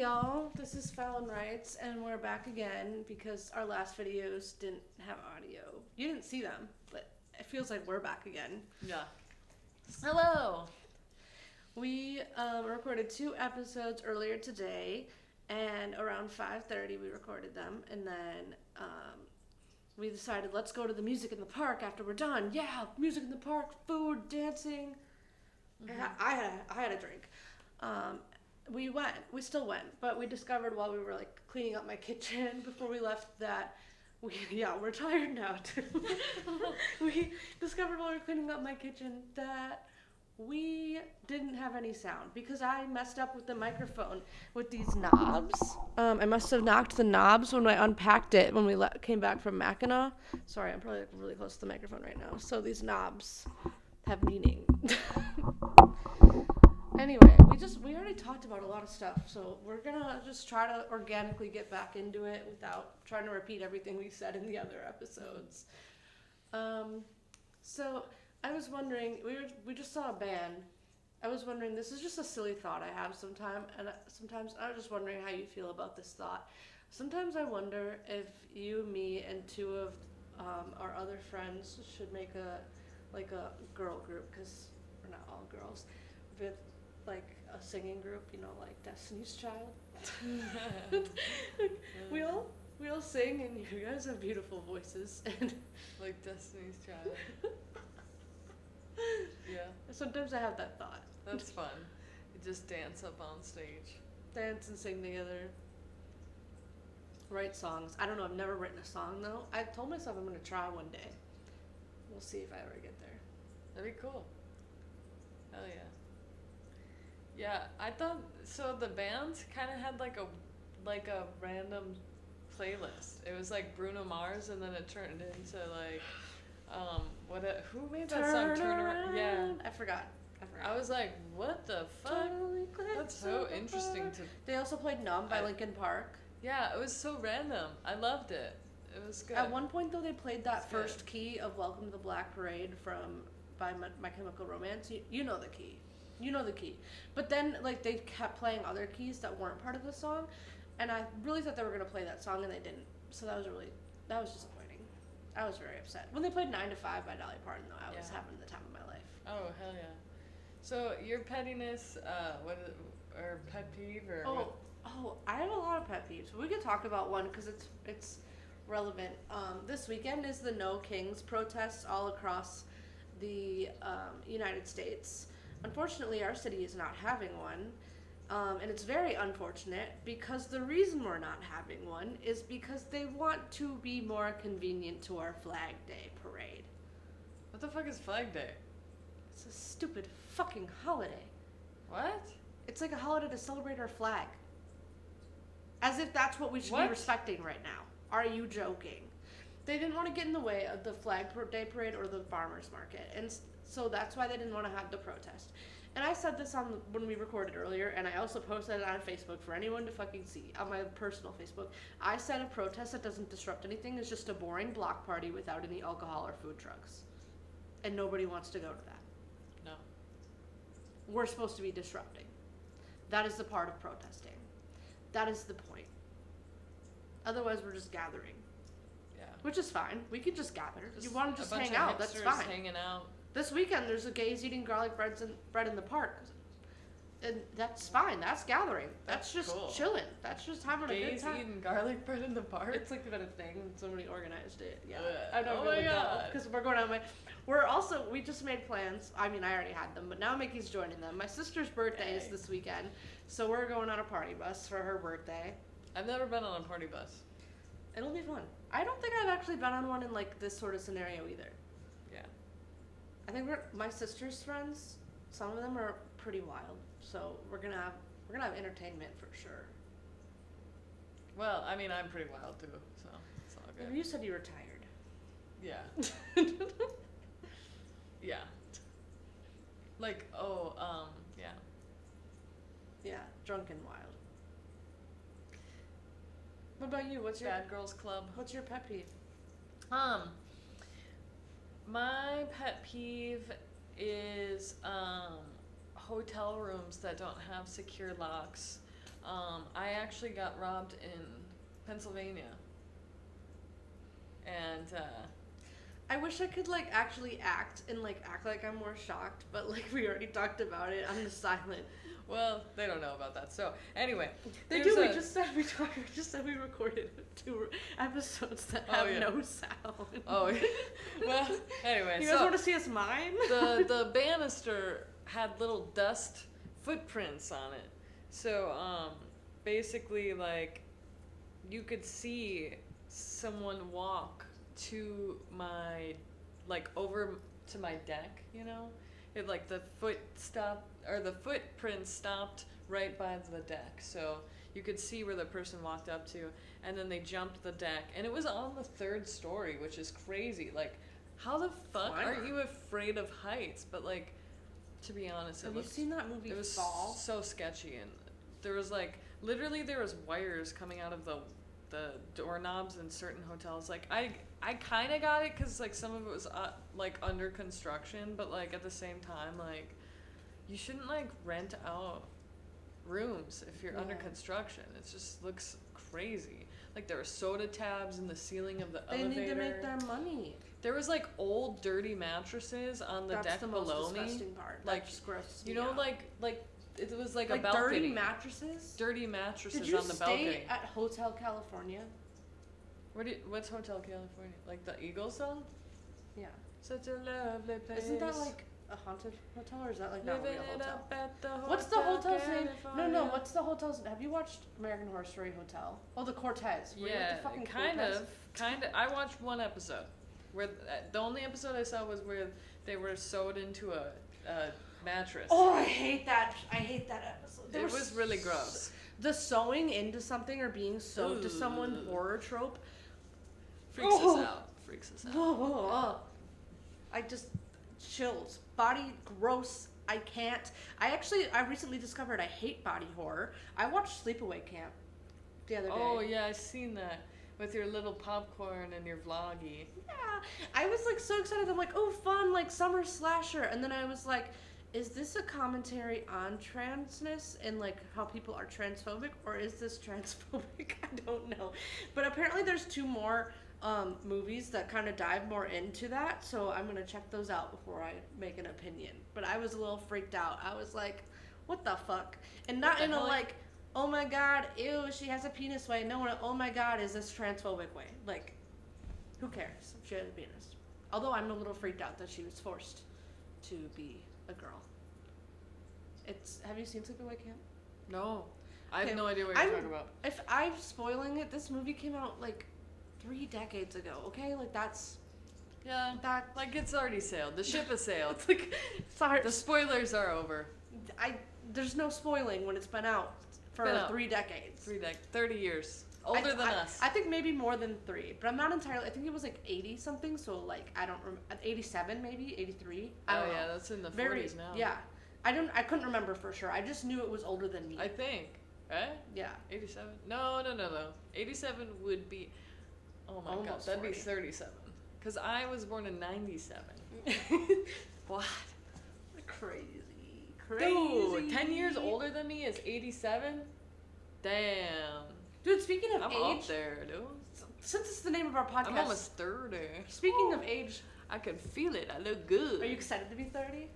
y'all, this is Fallonwrites, and we're back again because our last videos didn't have audio. You didn't see them, but it feels like we're back again. Yeah. Hello! We recorded 2 episodes earlier today, and around 5:30 we recorded them, and then we decided let's go to the music in the park after we're done. Yeah, music in the park, food, dancing. Mm-hmm. I had a drink. We still went, but we discovered while we were like cleaning up my kitchen before we left that we're tired now too. We discovered while we were cleaning up my kitchen that we didn't have any sound because I messed up with the microphone with these knobs. I must have knocked the knobs when I unpacked it when we came back from Mackinac. Sorry, I'm probably like really close to the microphone right now. So these knobs have meaning. Anyway, we already talked about a lot of stuff, so we're gonna just try to organically get back into it without trying to repeat everything we said in the other episodes. So I was wondering, we just saw a band. I was wondering, this is just a silly thought I have sometimes I was just wondering how you feel about this thought. Sometimes I wonder if you, me, and 2 of our other friends should make a girl group, because we're not all girls, with like a singing group, like Destiny's Child. we all sing, and you guys have beautiful voices, and like Destiny's Child. Yeah. Sometimes I have that thought. That's fun. You just dance up on stage. Dance and sing together. Write songs. I don't know, I've never written a song though. I told myself I'm gonna try one day. We'll see if I ever get there. That'd be cool. Hell yeah. Yeah, I thought, so the band kind of had like a random playlist. It was like Bruno Mars, and then it turned into like, who made that song? Turn Around? Yeah. I forgot. I was like, what the fuck? Totally That's so interesting to... They also played Numb by Linkin Park. Yeah, it was so random. I loved it. It was good. At one point though, they played that first key of Welcome to the Black Parade by My Chemical Romance. You know the key. You know the key. But then, like, they kept playing other keys that weren't part of the song, and I really thought they were going to play that song, and they didn't. So that was disappointing. I was very upset. When they played 9 to 5 by Dolly Parton, though, I was having the time of my life. Oh, hell yeah. So, your pettiness, or pet peeve, or I have a lot of pet peeves. We could talk about one, because it's relevant. This weekend is the No Kings protests all across the United States. Unfortunately, our city is not having one, and it's very unfortunate because the reason we're not having one is because they want to be more convenient to our Flag Day parade. What the fuck is Flag Day? It's a stupid fucking holiday. What? It's like a holiday to celebrate our flag. As if that's what we should be respecting right now. Are you joking? They didn't want to get in the way of the Flag Day parade or the farmers market, and so that's why they didn't want to have the protest. And I said this when we recorded earlier, and I also posted it on Facebook for anyone to fucking see, on my personal Facebook. I said a protest that doesn't disrupt anything is just a boring block party without any alcohol or food trucks. And nobody wants to go to that. No. We're supposed to be disrupting. That is the part of protesting. That is the point. Otherwise, we're just gathering. Yeah. Which is fine. We could just gather. You want to just hang out, that's fine. Hanging out. This weekend, there's a gays eating garlic bread in the park. And that's fine. That's gathering. That's just cool. Chilling. That's just having a good time. Gays eating garlic bread in the park? It's like been a thing. Somebody organized it. Yeah. I don't really know. Because we're going on we just made plans. I mean, I already had them, but now Mickey's joining them. My sister's birthday is this weekend, so we're going on a party bus for her birthday. I've never been on a party bus. It'll be fun. I don't think I've actually been on one in like this sort of scenario either. Yeah. I think my sister's friends, some of them are pretty wild. So we're gonna have entertainment for sure. Well, I mean, I'm pretty wild too, so it's all good. You said you were tired. Yeah. Yeah. Like, yeah. Yeah, drunk and wild. What about you? What's your Bad Girls Club? What's your pet peeve? My pet peeve is hotel rooms that don't have secure locks. I actually got robbed in Pennsylvania. And, I wish I could, like, actually act like I'm more shocked, but, like, we already talked about it. I'm just silent. well, they don't know about that. So, anyway. They do. We just said we recorded 2 episodes that have no sound. Oh, yeah. Well, anyway. You guys want to see us mime? the banister had little dust footprints on it. So, basically, like, you could see someone walk to my, like, over to my deck, you know? It, like, the footprint stopped right by the deck. So you could see where the person walked up to, and then they jumped the deck. And it was on the 3rd story, which is crazy. Like, how the fuck aren't you afraid of heights? But, like, to be honest, Have you seen that movie it was Fall? so sketchy. And there was, like, literally there was wires coming out of the doorknobs in certain hotels. Like, I kind of got it because, like, some of it was like under construction, but, like, at the same time, like, you shouldn't, like, rent out rooms if you're under construction. It just looks crazy. Like, there were soda tabs in the ceiling of the elevator. They need to make their money. There was, like, old dirty mattresses on the deck below me. That's the most disgusting part. Like, that just grosses me you know, out. like it was like a balcony. Dirty mattresses? Dirty mattresses Did you on the balcony. stay at Hotel California? What's Hotel California? Like the Eagle Zone? Yeah. Such a lovely place. Isn't that like a haunted hotel, or is that like not a Living real it hotel? up at the What's the hotel's name? California. No, what's the hotel's? Have you watched American Horror Story Hotel? Oh, the Cortez. Were you at Yeah, the fucking kind Cortez? of. I watched one episode where the only episode I saw was where they were sewed into a mattress. Oh, I hate that episode. It was really gross. The sewing into something or being sewed to someone horror trope. Freaks us out. Oh, I just chills. Body gross. I can't. I recently discovered I hate body horror. I watched Sleepaway Camp the other day. Oh yeah, I've seen that with your little popcorn and your vloggy. Yeah, I was like so excited. I'm like, oh, fun, like summer slasher. And then I was like, is this a commentary on transness and like how people are transphobic, or is this transphobic? I don't know. But apparently there's 2 more movies that kind of dive more into that, so I'm gonna check those out before I make an opinion. But I was a little freaked out. I was like, what the fuck? And not in a like, oh my god, ew, she has a penis way. No, oh my god, is this transphobic way? Like, who cares? She has a penis. Although I'm a little freaked out that she was forced to be a girl. Have you seen Sleepaway Camp? No. I have no idea what you're talking about. If I'm spoiling it, this movie came out like 3 decades ago, okay? Like, that's... Yeah, like, it's already sailed. The ship has sailed. It's like, sorry. The spoilers are over. There's no spoiling when it's been out for 3 decades. 30 years. Older than us. I think maybe more than 3, but I'm not entirely... I think it was like 80-something, so like, I don't remember... 87 maybe? 83? I don't know. Yeah, that's in the 40s now. Yeah. I couldn't remember for sure. I just knew it was older than me. I think. Right? Yeah. 87? No. 87 would be... Oh my god, that'd 40. be 37. Because I was born in 97. What? Crazy. Dude, 10 years older than me is 87? Damn. Dude, speaking of I'm age... up there, dude. Since it's the name of our podcast... I'm almost 30. Speaking of age... I can feel it. I look good. Are you excited to be 30?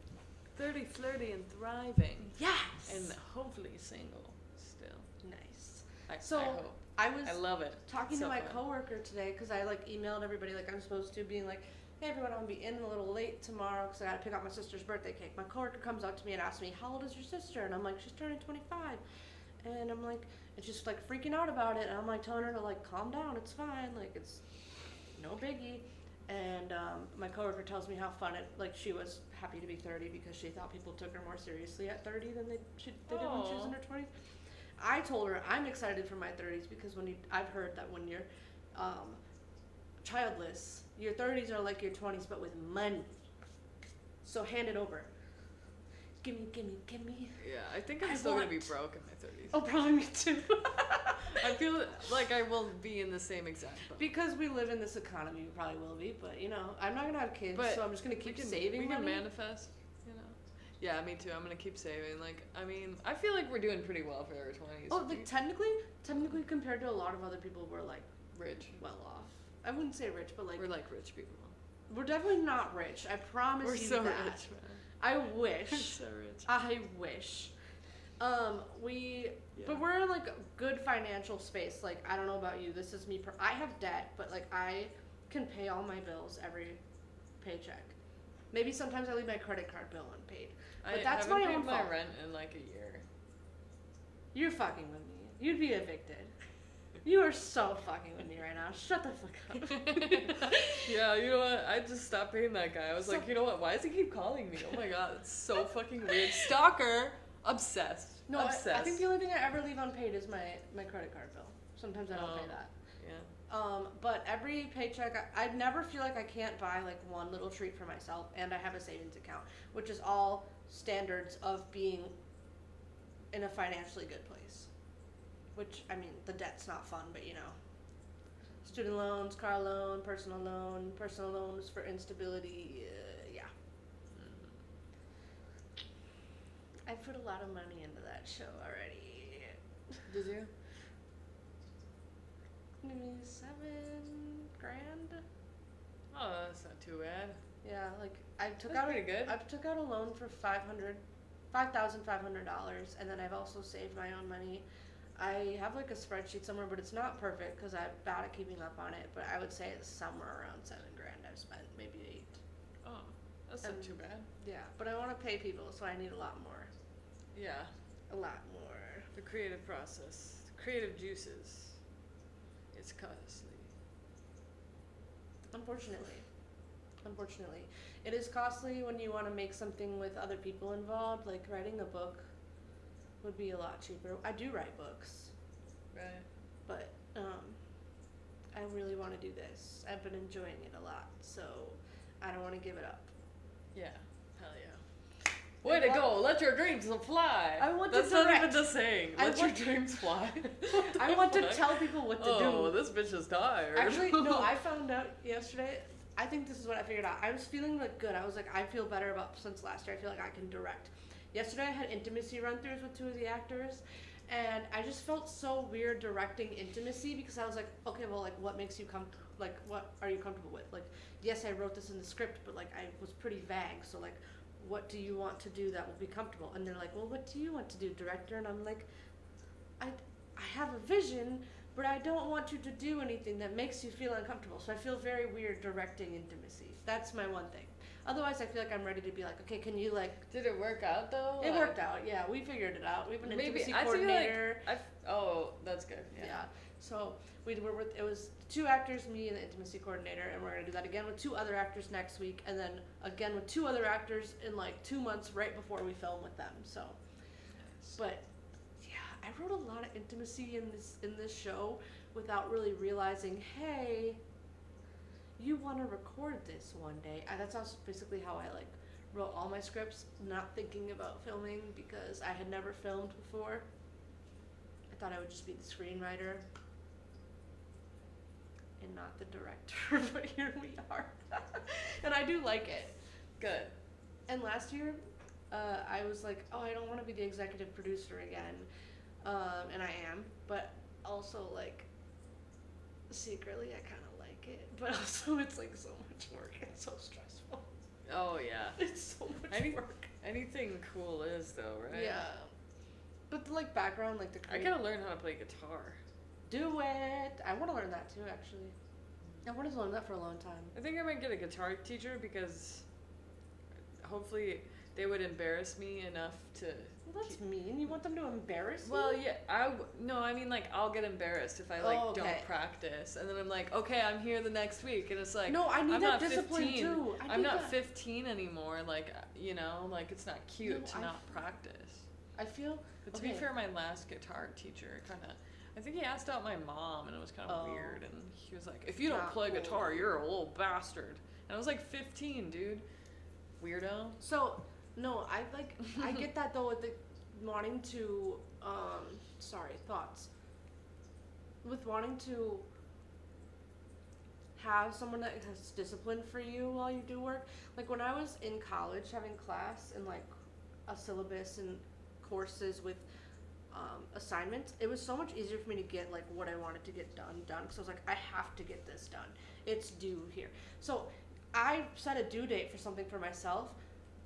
30, flirty, and thriving. Yes! And hopefully single still. Nice. I hope. I love it. Talking to my coworker today, because I like emailed everybody like I'm supposed to, being like, hey everyone, I'm gonna be in a little late tomorrow because I gotta pick up my sister's birthday cake. My coworker comes up to me and asks me, how old is your sister? And I'm like, she's turning 25. And I'm like, and she's like freaking out about it. And I'm like telling her to like calm down, it's fine, like it's no biggie. And my coworker tells me how fun it, like she was happy to be 30 because she thought people took her more seriously at 30 than they did when she was in her 20s. I told her I'm excited for my 30s because I've heard that when you're childless, your 30s are like your 20s but with money. So hand it over. Gimme. Yeah, I think I'm still gonna be broke in my 30s. Oh, probably me too. I feel like I will be in the same exact boat. Because we live in this economy, we probably will be. But, you know, I'm not going to have kids, so I'm just going to keep saving We money. can manifest, you know. Yeah, me too. I'm gonna keep saving. Like, I mean, I feel like we're doing pretty well for our 20s. Oh, like technically compared to a lot of other people, we're like rich. well off. I wouldn't say rich, but like We're like rich people. we're definitely not rich. I promise We're you so that. rich, man. I wish. We're so rich. I wish. But we're in like a good financial space. Like, I don't know about you. This is me. I have debt, but like I can pay all my bills every paycheck. Maybe sometimes I leave my credit card bill unpaid. But that's my own fault. I haven't paid my rent in like a year. You're fucking with me. You'd be evicted. You are so fucking with me right now. Shut the fuck up. Yeah, you know what? I just stopped paying that guy. I was like, you know what? Why does he keep calling me? Oh my god, it's so fucking weird. Stalker. Obsessed. No, Obsessed. I think the only thing I ever leave unpaid is my credit card bill. Sometimes I don't pay that. Yeah. But every paycheck, I never feel like I can't buy like one little treat for myself, and I have a savings account, which is all standards of being in a financially good place. Which, I mean, the debt's not fun, but you know. Student loans, car loan, personal loans for instability, yeah. I put a lot of money into that show already. Did you? Maybe $7,000. Oh, that's not too bad. Yeah, like I took That's out pretty good. I took out a loan for $5,500, and then I've also saved my own money. I have like a spreadsheet somewhere, but it's not perfect because I'm bad at keeping up on it. But I would say it's somewhere around $7,000 I've spent, maybe 8. Oh, that's not too bad. Yeah, but I want to pay people, so I need a lot more. Yeah. A lot more. The creative process, the creative juices. It's costly. Unfortunately, it is costly when you want to make something with other people involved. Like writing a book would be a lot cheaper. I do write books, Right. but I really want to do this. I've been enjoying it a lot, so I don't want to give it up. Yeah. Hell yeah. Way to go! Let your dreams fly. I want to That's not direct. even the saying. I Let your want- dreams fly. I want to tell people what to do. Oh, this bitch is tired. Actually, no, I found out yesterday. I think this is what I figured out. I was feeling like good. I was like, I feel better about since last year. I feel like I can direct. Yesterday, I had intimacy run-throughs with 2 of the actors, and I just felt so weird directing intimacy because I was like, okay, well, like, what makes you like, what are you comfortable with? Like, yes, I wrote this in the script, but like, I was pretty vague. So like, what do you want to do that will be comfortable? And they're like, well, what do you want to do, director? And I'm like, I have a vision, but I don't want you to do anything that makes you feel uncomfortable. So I feel very weird directing intimacy. That's my one thing. Otherwise, I feel like I'm ready to be like, okay, can you like... Did it work out though? It worked out, yeah. We figured it out. We have an intimacy I feel coordinator. oh, that's good. Yeah. So we were with, it was 2 actors, me and the intimacy coordinator, and we're going to do that again with 2 other actors next week, and then again with 2 other actors in like 2 months right before we film with them. So, but yeah, I wrote a lot of intimacy in this show without really realizing, hey, you want to record this one day. That's also basically how I like wrote all my scripts, not thinking about filming because I had never filmed before. I thought I would just be the screenwriter and not the director, but here we are. And I do like it. Good. And last year, I was like, oh, I don't want to be the executive producer again. And I am, but also like secretly I kind of like it, but also it's like so much work and so stressful. Oh yeah. It's so much work. Anything cool is though, right? Yeah. But the like background, like the I gotta learn how to play guitar. Do it. I want to learn that too, actually. I wanted to learn that for a long time. I think I might get a guitar teacher because hopefully they would embarrass me enough to... Well, that's mean. You want them to embarrass you? Well, yeah, I mean, like, I'll get embarrassed if I, like, don't practice. And then I'm like, okay, I'm here the next week. And it's like, no, I need I'm that not discipline 15. too. I'm not 15 anymore. Like, you know, like, it's not cute to not practice. I feel... But to be fair, my last guitar teacher kind of... I think he asked out my mom, and it was kind of weird. And he was like, if you don't play guitar, you're a little bastard. And I was like 15, dude. Weirdo. So, no, I get that though with the wanting to, thoughts. With wanting to have someone that has discipline for you while you do work. Like when I was in college having class in like a syllabus and courses with assignments, it was so much easier for me to get like what I wanted to get done because I was like, I have to get this done. It's due here. So I set a due date for something for myself.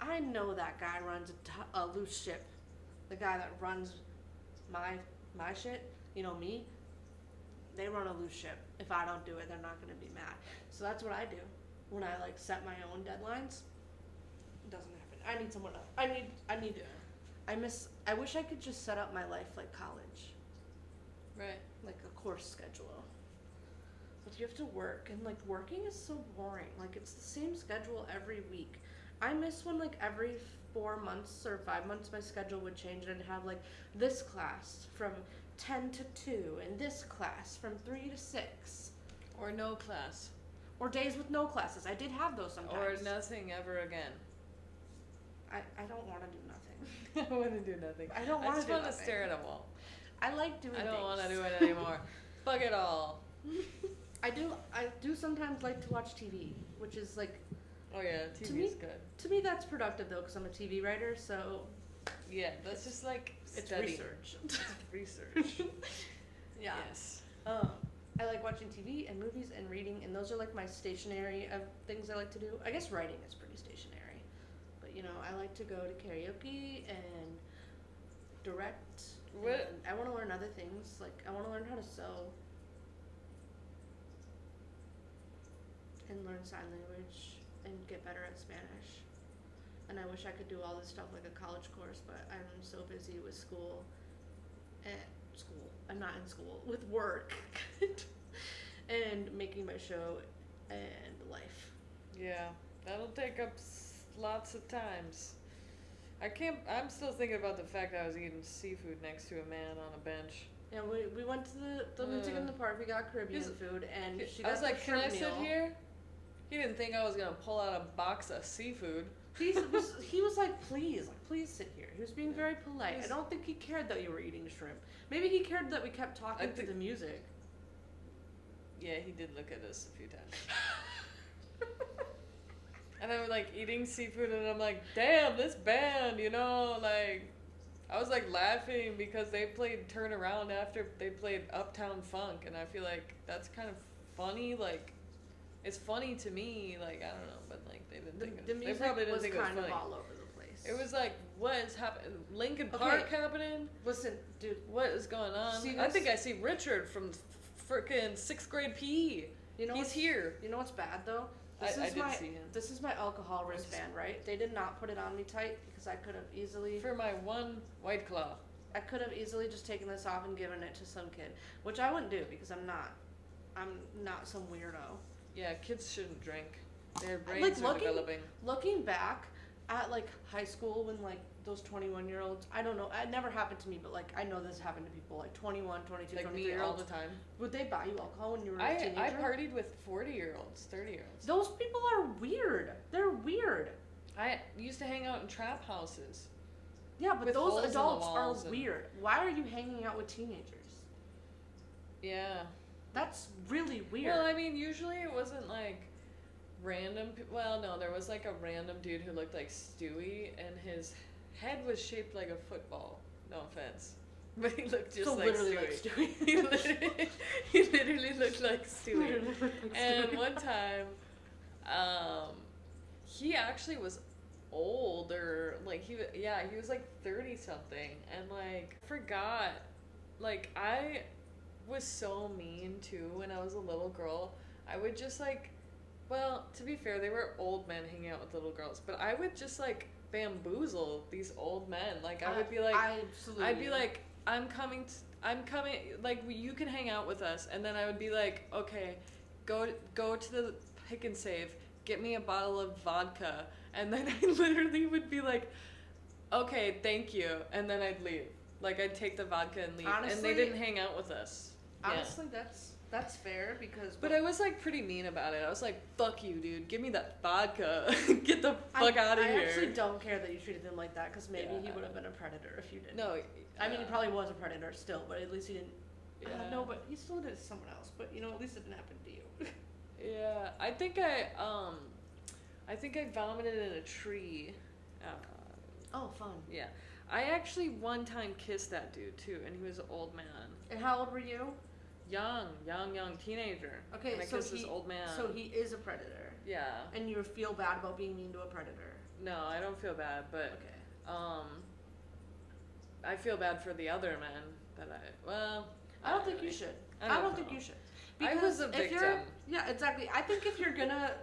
I know that guy runs a loose ship. The guy that runs my shit, you know me, they run a loose ship. If I don't do it, they're not gonna be mad. So that's what I do when I like set my own deadlines. It doesn't happen. I need someone else. I need. I wish I could just set up my life like college. Right. Like a course schedule. But you have to work, and like working is so boring. Like it's the same schedule every week. I miss when like every 4 months or 5 months my schedule would change and I'd have like this class from 10 to 2 and this class from 3 to 6. Or no class. Or days with no classes. I did have those sometimes. Or nothing ever again. I don't want to do nothing. I want to do nothing. I don't want to do I just want to nothing. stare at a wall. I like doing things. I don't want to do it anymore. Fuck it all. I do sometimes like to watch TV, which is like... Oh yeah, TV's good. To me that's productive though, because I'm a TV writer, so... Yeah, that's just like it's study. research. It's research. Yeah. Yes. I like watching TV and movies and reading, and those are like my stationary of things I like to do. I guess writing is pretty stationary. But, you know, I like to go to karaoke and direct. What? And I want to learn other things. Like, I want to learn how to sew. And learn sign language and get better at Spanish. And I wish I could do all this stuff like a college course, but I'm so busy with school. I'm not in school. With work. And making my show and life. Yeah, that'll take up lots of times. I'm still thinking about the fact that I was eating seafood next to a man on a bench. Yeah, we went to the music in the park. We got Caribbean food, and she got I was like, the "Can I shrimp sit meal." here?" He didn't think I was gonna pull out a box of seafood. He was like, please sit here. He was being very polite. I don't think he cared that you were eating shrimp. Maybe he cared that we kept talking to the music. Yeah, he did look at us a few times. And I was like eating seafood, and I'm like, damn, this band, you know, like, I was like laughing because they played Turn Around after they played Uptown Funk, and I feel like that's kind of funny, like, it's funny to me, like, I don't know, but like, they didn't think it was, they probably didn't think it was funny. Kind of all over the place. It was like, what is happening? Lincoln Park happening? Listen, dude. What is going on? I think I see Richard from frickin' 6th grade PE. You know he's here. You know what's bad though? I did see him. This is my alcohol wristband, right? They did not put it on me tight because I could have easily... For my one White Claw. I could have easily just taken this off and given it to some kid, which I wouldn't do because I'm not some weirdo. Yeah, kids shouldn't drink. Their brains are developing. Looking back at like high school when like those 21-year-olds, I don't know, it never happened to me, but like I know this happened to people like 21, 22, like 23 me all the time. Would they buy you alcohol when you were a teenager? I partied with 40-year-olds, 30-year-olds. Those people are weird. They're weird. I used to hang out in trap houses. Yeah, but those adults are weird. Why are you hanging out with teenagers? Yeah. That's really weird. Well, I mean, usually it wasn't like random. Well, no, there was like a random dude who looked like Stewie, and his head was shaped like a football. No offense, but he looked just like Stewie. He literally looked like Stewie. And one time, he actually was older. Like he was like 30 something, and like forgot. Like I was so mean too when I was a little girl. I would just like, well, to be fair, they were old men hanging out with little girls, but I would just like bamboozle these old men. Like I would be like, I'd be like, I'm coming, like you can hang out with us, and then I would be like, okay, go to the pick and save, get me a bottle of vodka, and then I literally would be like, okay, thank you, and then I'd leave. Like I'd take the vodka and leave, and they didn't hang out with us. Honestly, that's fair because. But I was like pretty mean about it. I was like, "Fuck you, dude! Give me that vodka! Get the fuck out of here!" I actually don't care that you treated him like that because maybe he would have been a predator if you didn't. No, I mean he probably was a predator still, but at least he didn't. Yeah. No, but he still did it to someone else. But you know, at least it didn't happen to you. Yeah, I think I vomited in a tree. Oh, fun. Yeah. I actually one time kissed that dude too, and he was an old man. And how old were you? Young teenager. Okay, and I so kissed this old man. So he is a predator. Yeah. And you feel bad about being mean to a predator. No, I don't feel bad, but okay. I feel bad for the other men that I don't think you should. I don't think you should. Because I was a victim. Yeah, exactly. I think if you're gonna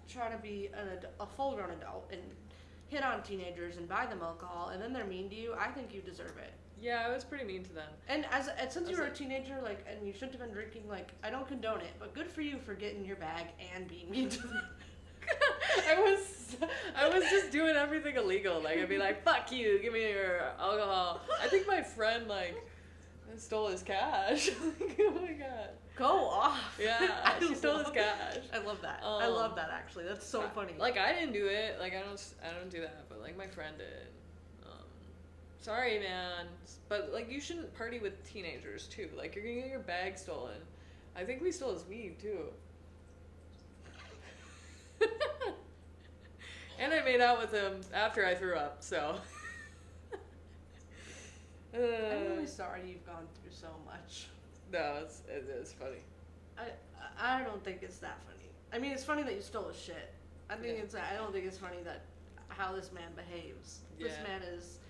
try to be a full-grown adult and hit on teenagers and buy them alcohol and then they're mean to you, I think you deserve it. Yeah, I was pretty mean to them. And since you were a teenager, like, and you shouldn't have been drinking, like, I don't condone it, but good for you for getting your bag and being mean to them. I was just doing everything illegal. Like, I'd be like, "Fuck you, give me your alcohol." I think my friend like stole his cash. Like, oh my god. Go off. Yeah, she stole his cash. I love that. I love that actually. That's so funny. Like, I didn't do it. Like, I don't do that. But like my friend did. Sorry, man. But like, you shouldn't party with teenagers too. Like, you're gonna get your bag stolen. I think we stole his weed too. And I made out with him after I threw up. So. I'm really sorry you've gone through so much. No, it is funny. I don't think it's that funny. I mean, it's funny that you stole his shit. I don't think it's funny that how this man behaves. Yeah. This man is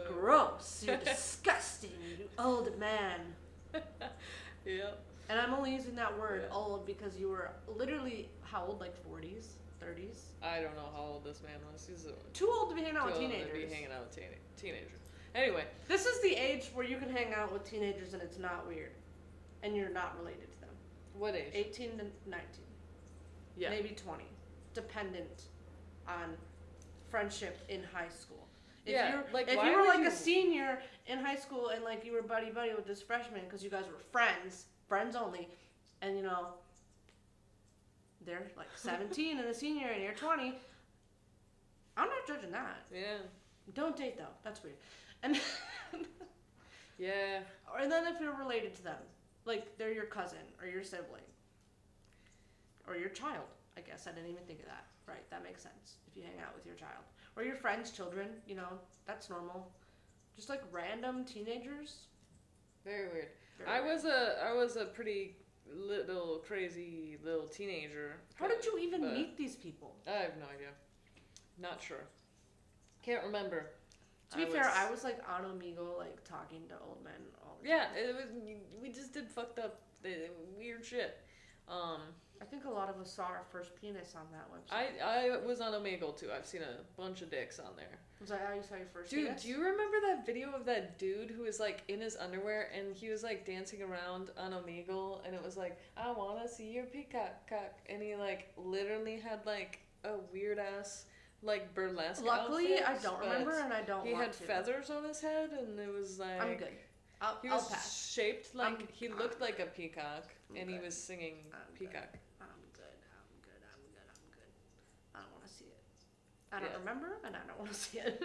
gross. You're disgusting. You old man. Yep. And I'm only using that word old because you were literally how old? Like 40s, 30s? I don't know how old this man was. He's too old to be hanging out with teenagers. Too old to be hanging out with teenagers. Anyway, this is the age where you can hang out with teenagers and it's not weird, and you're not related to them. What age? 18 to 19. Yeah. Maybe 20, dependent on friendship in high school. If you were like a senior in high school and like you were buddy with this freshman because you guys were friends only, and you know they're like 17 and a senior and you're 20, I'm not judging that. Yeah. Don't date though. That's weird. And yeah. And then if you're related to them, like they're your cousin or your sibling or your child, I guess I didn't even think of that. Right, that makes sense. If you hang out with your child or your friends' children, you know, that's normal. Just like random teenagers. Very weird. I was a pretty little crazy little teenager. How did you even meet these people? I have no idea. Not sure. Can't remember. To be fair, I was like on Omegle, like talking to old men all the time. Yeah, we just did fucked up weird shit. I think a lot of us saw our first penis on that website. I was on Omegle too. I've seen a bunch of dicks on there. Was that how you saw your first penis? Dude, do you remember that video of that dude who was like in his underwear and he was like dancing around on Omegle and it was like, "I wanna see your peacock cock," and he like literally had like a weird ass like burlesque Luckily, outfit, I don't remember and I don't he want had to. feathers on his head and it was like... I'm good. He was shaped like... He looked like a peacock and he was singing peacock. I'm good. I don't want to see it. I don't remember and I don't want to see it.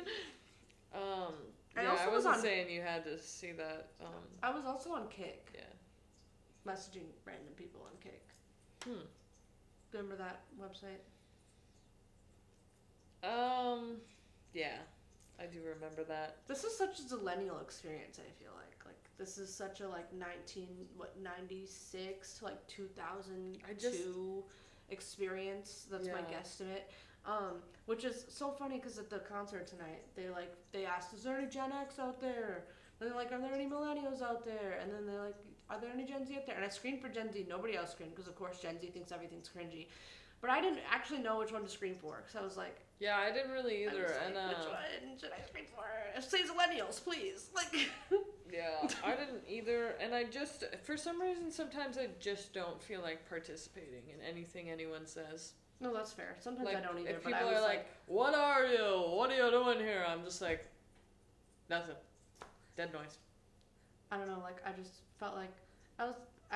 I wasn't saying you had to see that. I was also on Kick. Yeah. Messaging random people on Kick. Remember that website? Yeah, I do remember that. This is such a millennial experience, I feel like. Like, this is such a, like, 96 to, like, 2002 experience. That's my guesstimate. Which is so funny because at the concert tonight, they asked, "Is there any Gen X out there?" And they're like, "Are there any millennials out there?" And then they're like, "Are there any Gen Z out there?" And I screened for Gen Z. Nobody else screened because, of course, Gen Z thinks everything's cringy. But I didn't actually know which one to screen for because I was like... Yeah, I didn't really either. Which one should I screen for? Say millennials, please. Like... Yeah, I didn't either. And I just... For some reason, sometimes I just don't feel like participating in anything anyone says. No, that's fair. Sometimes like, I don't either. If people are like, "What are you? What are you doing here?" I'm just like, nothing. Dead noise. I don't know. Like, I just felt like I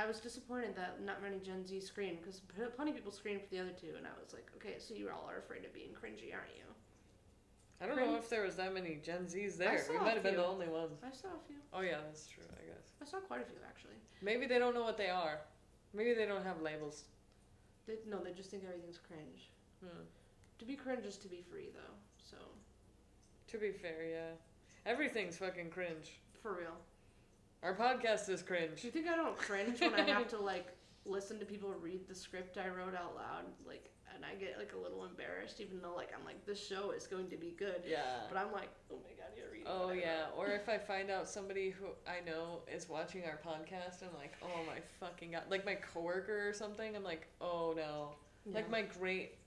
was disappointed that not many Gen Z screened because plenty of people screened for the other two, and I was like, okay, so you all are afraid of being cringy, aren't you? I don't know if there was that many Gen Zs there. We might have been the only ones. I saw a few. Oh yeah, that's true. I guess. I saw quite a few actually. Maybe they don't know what they are. Maybe they don't have labels. They just think everything's cringe. To be cringe is to be free, though. So. To be fair, yeah. Everything's fucking cringe. For real. Our podcast is cringe. Do you think I don't cringe when I have to, like, listen to people read the script I wrote out loud? Like, and I get, like, a little embarrassed, even though, like, I'm like, this show is going to be good. Yeah. But I'm like, oh my god, you're reading. Oh, yeah. Or if I find out somebody who I know is watching our podcast, I'm like, oh my fucking god. Like, my coworker or something, I'm like, oh no. Yeah. Like, my great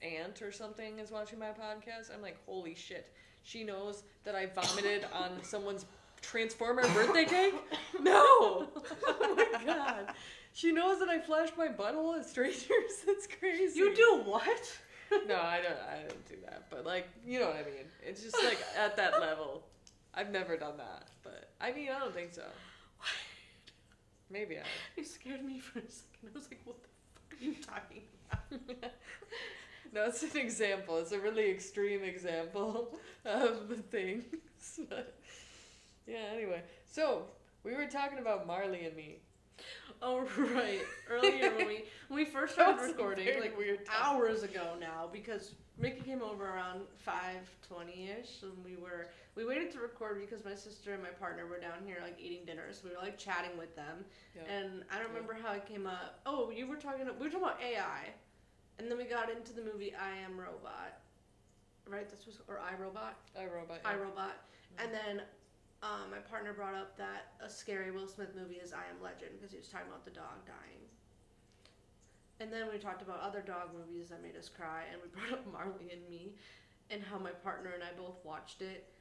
aunt or something is watching my podcast, I'm like, holy shit. She knows that I vomited on someone's Transformer birthday cake? No! Oh my god. She knows that I flashed my butthole at strangers? That's crazy. You do what? No, I don't do that. But, like, you know what I mean. It's just, like, at that level. I've never done that. But, I mean, I don't think so. What? Maybe I. You scared me for a second. I was like, what the fuck are you talking about? No, it's an example. It's a really extreme example of the things. But, yeah, anyway. So, we were talking about Marley and me. Oh, right. Earlier when we first started recording, like weird hours ago now, because Mickey came over around 5:20ish, and we waited to record because my sister and my partner were down here, like, eating dinner, so we were, like, chatting with them. Yep. And I don't remember how it came up. Oh, we were talking about AI, and then we got into the movie I Am Robot, right? Or iRobot? iRobot, yeah. iRobot. And then my partner brought up that a scary Will Smith movie is I Am Legend, because he was talking about the dog dying. And then we talked about other dog movies that made us cry, and we brought up Marley and Me, and how my partner and I both watched it.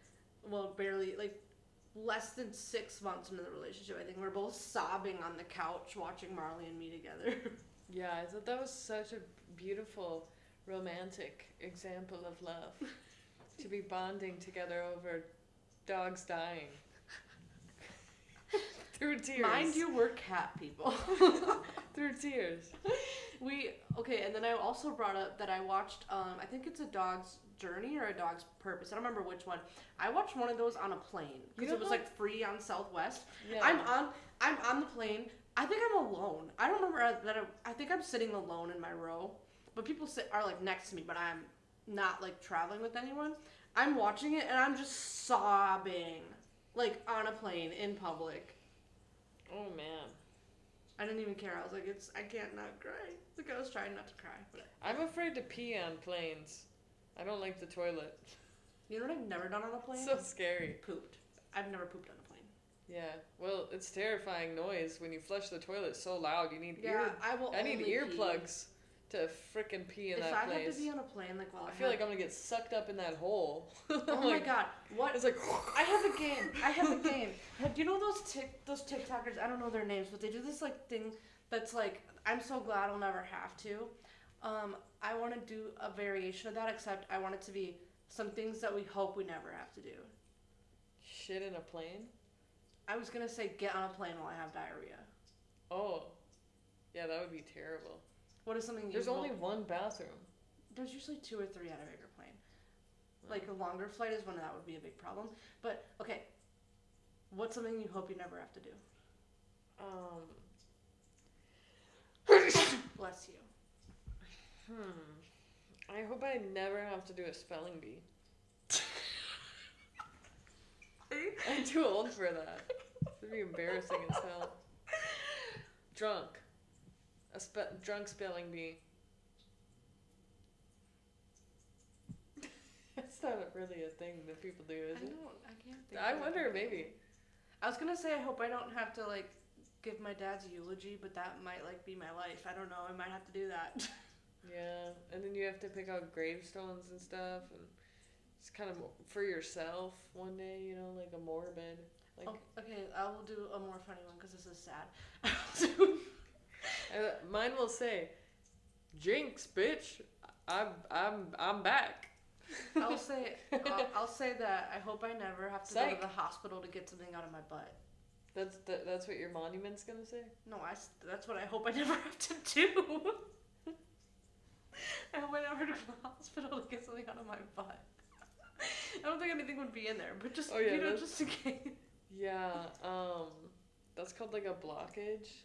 Well, barely, like, less than 6 months into the relationship, I think. We're both sobbing on the couch watching Marley and Me together. Yeah, I thought that was such a beautiful, romantic example of love. To be bonding together over dogs dying. Through tears. Mind you, we're cat people. Through tears. And then I also brought up that I watched, I think it's A Dog's Journey or A Dog's Purpose. I don't remember which one. I watched one of those on a plane because it was like free on Southwest. Yeah. I'm on the plane. I think I'm alone. I don't remember that. I think I'm sitting alone in my row, but people are like next to me, but I'm not like traveling with anyone. I'm watching it and I'm just sobbing, like on a plane in public. Oh man. I didn't even care. I was like, I can't not cry. Like, I was trying not to cry. But I'm afraid to pee on planes. I don't like the toilet. You know what I've never done on a plane? So scary. Pooped. I've never pooped on a plane. Yeah. Well, it's terrifying noise when you flush the toilet so loud. You need I need earplugs to frickin' pee in that place. If I had to be on a plane, like, I feel like I'm gonna get sucked up in that hole. Oh my god! What? It's like I have a game. Do you know those TikTokers? I don't know their names, but they do this like thing that's like, I'm so glad I'll never have to. I want to do a variation of that, except I want it to be some things that we hope we never have to do. Shit in a plane? I was gonna say get on a plane while I have diarrhea. Oh, yeah, that would be terrible. What is something There's only one bathroom. There's usually 2 or 3 on a bigger plane. Like, a longer flight is when that would be a big problem. But, okay. What's something you hope you never have to do? Bless you. I hope I never have to do a spelling bee. I'm too old for that. It'd be embarrassing as hell. Drunk. Drunk spelling bee. That's not really a thing that people do, is it? I can't think I wonder, maybe. I was gonna say I hope I don't have to, like, give my dad's eulogy, but that might, like, be my life. I don't know. I might have to do that. Yeah, and then you have to pick out gravestones and stuff, and it's kind of for yourself one day, you know, like a morbid. Like, okay, I will do a more funny one because this is sad. Mine will say, "Jinx, bitch, I'm back." I'll say that I hope I never have to go to the hospital to get something out of my butt. That's what your monument's gonna say? No, that's what I hope I never have to do. I hope I never go to the hospital to get something out of my butt. I don't think anything would be in there, but just just in case. Yeah, that's called like a blockage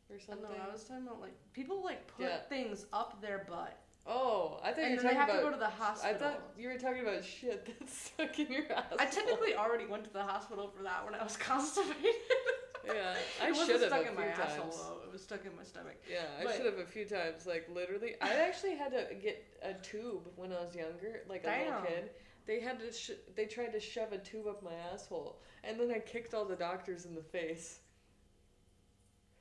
or something. No, I was talking about like people like put things up their butt. Oh, I thought you And were then they talking have about. to go to the I hospital. thought you were talking about shit that's stuck in your asshole. I technically already went to the hospital for that when I was constipated. Yeah, I It should wasn't have stuck a in few my times. asshole though. It was stuck in my stomach. Yeah, I But- should have a few times. Like literally, I actually had to get a tube when I was younger, like a little Damn. kid. They had to. They tried to shove a tube up my asshole, and then I kicked all the doctors in the face.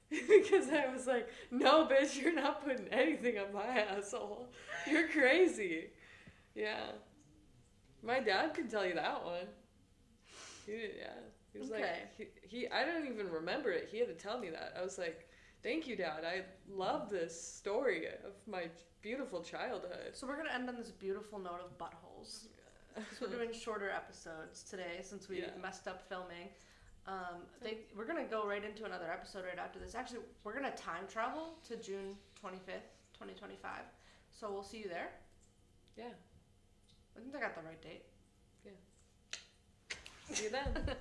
Because I was like, "No, bitch, you're not putting anything up my asshole. You're crazy." Yeah, my dad could tell you that one. Yeah. He was Okay. like, he I don't even remember it. He had to tell me that. I was like, thank you, Dad. I love this story of my beautiful childhood. So we're gonna end on this beautiful note of buttholes. So we're doing shorter episodes today since we messed up filming. We're gonna go right into another episode right after this. Actually, we're gonna time travel to June 25th, 2025. So we'll see you there. Yeah. I think I got the right date. See you then.